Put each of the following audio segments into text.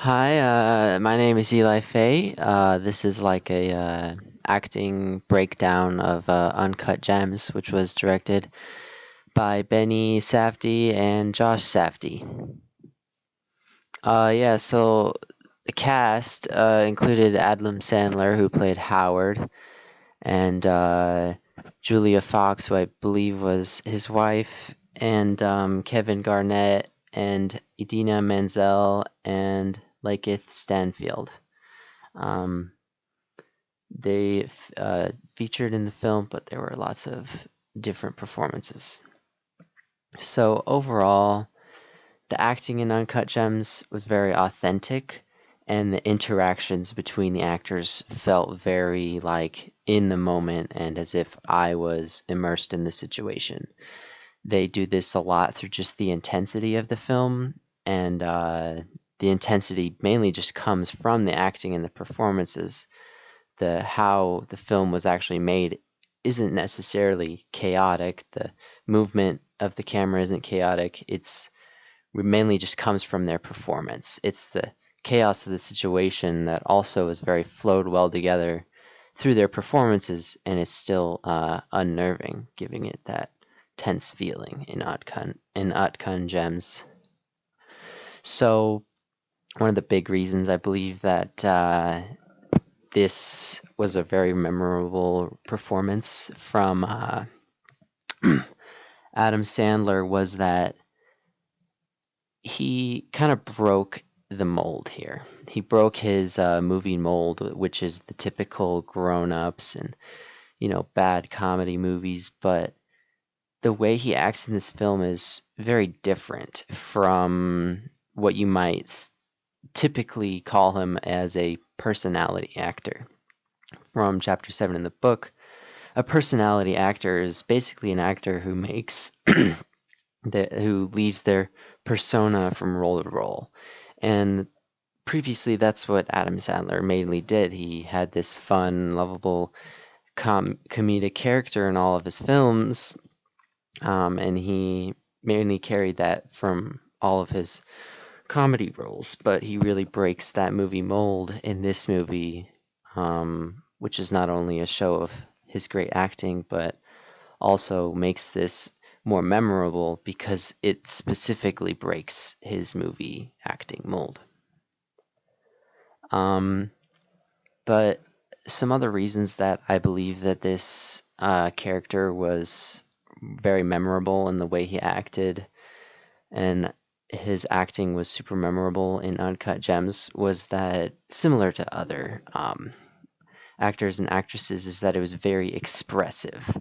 Hi, my name is Eli Faye. This is like a acting breakdown of Uncut Gems, which was directed by Benny Safdie and Josh Safdie. Yeah, so the cast included Adam Sandler, who played Howard, and Julia Fox, who I believe was his wife, and Kevin Garnett, and Idina Menzel, and Lakeith Stanfield. Um, they featured in the film, but there were lots of different performances. So overall, the acting in Uncut Gems was very authentic, and the interactions between the actors felt very like in the moment and as if I was immersed in the situation. They do this a lot through just the intensity of the film, and the intensity mainly just comes from the acting and the performances. The how the film was actually made isn't necessarily chaotic. The movement of the camera isn't chaotic. It's mainly just comes from their performance. It's the chaos of the situation that also is very flowed well together through their performances, and it's still unnerving, giving it that tense feeling in Utcon Gems. So one of the big reasons I believe that this was a very memorable performance from Adam Sandler was that he kind of broke the mold here. He broke his movie mold, which is the typical grown-ups and bad comedy movies. But the way he acts in this film is very different from what you might typically call him as a personality actor. From chapter 7 in the book, a personality actor is basically an actor who makes who leaves their persona from role to role. And previously, that's what Adam Sandler mainly did. He had this fun, lovable comedic character in all of his films, and he mainly carried that from all of his comedy roles. But he really breaks that movie mold in this movie, which is not only a show of his great acting, but also makes this more memorable because it specifically breaks his movie acting mold. Um, but some other reasons that I believe that this character was very memorable in the way he acted and his acting was super memorable in Uncut Gems was that similar to other actors and actresses is that it was very expressive.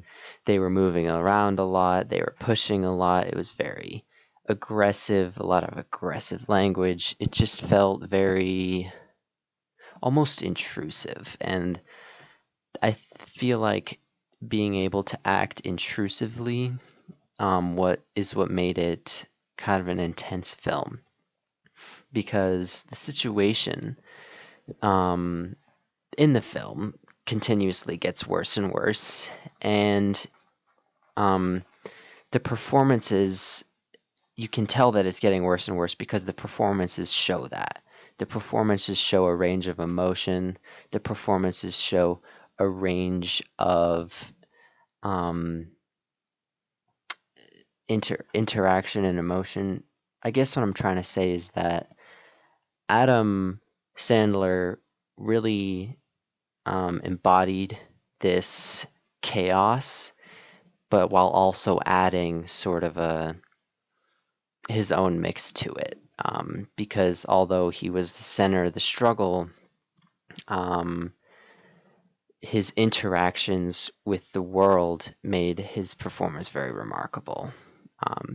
They were moving around a lot, they were pushing a lot, it was very aggressive, a lot of aggressive language. It just felt very almost intrusive. And I feel like being able to act intrusively what made it kind of an intense film because the situation um, in the film continuously gets worse and worse, and um, the performances you can tell that it's getting worse and worse because the performances show that. The performances show a range of emotion. The performances show a range of um, interaction and emotion. I guess what I'm trying to say is that Adam Sandler really embodied this chaos, but while also adding sort of a his own mix to it. Because although he was the center of the struggle, um, his interactions with the world made his performance very remarkable.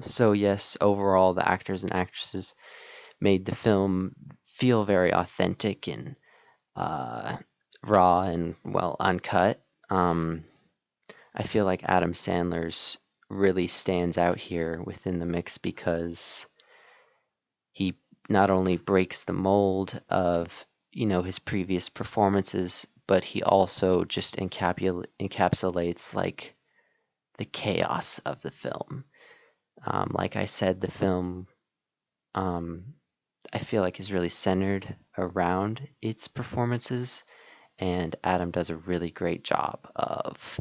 So yes, overall, the actors and actresses made the film feel very authentic and uh, raw and well uncut. Um, I feel like Adam Sandler's really stands out here within the mix because he not only breaks the mold of his previous performances, but he also just encapsulates like the chaos of the film. Like I said, the film um, I feel like is really centered around its performances, and Adam does a really great job of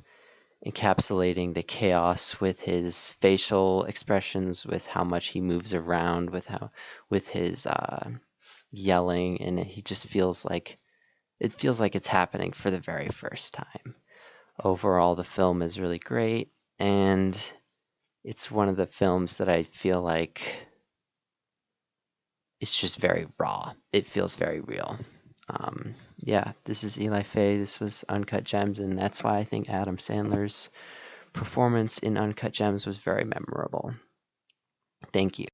encapsulating the chaos with his facial expressions, with how much he moves around, with his yelling, and he just feels like it's happening for the very first time. Overall, the film is really great, and it's one of the films that I feel like it's just very raw. It feels very real. Yeah, this is Eli Faye. This was Uncut Gems, and that's why I think Adam Sandler's performance in Uncut Gems was very memorable. Thank you.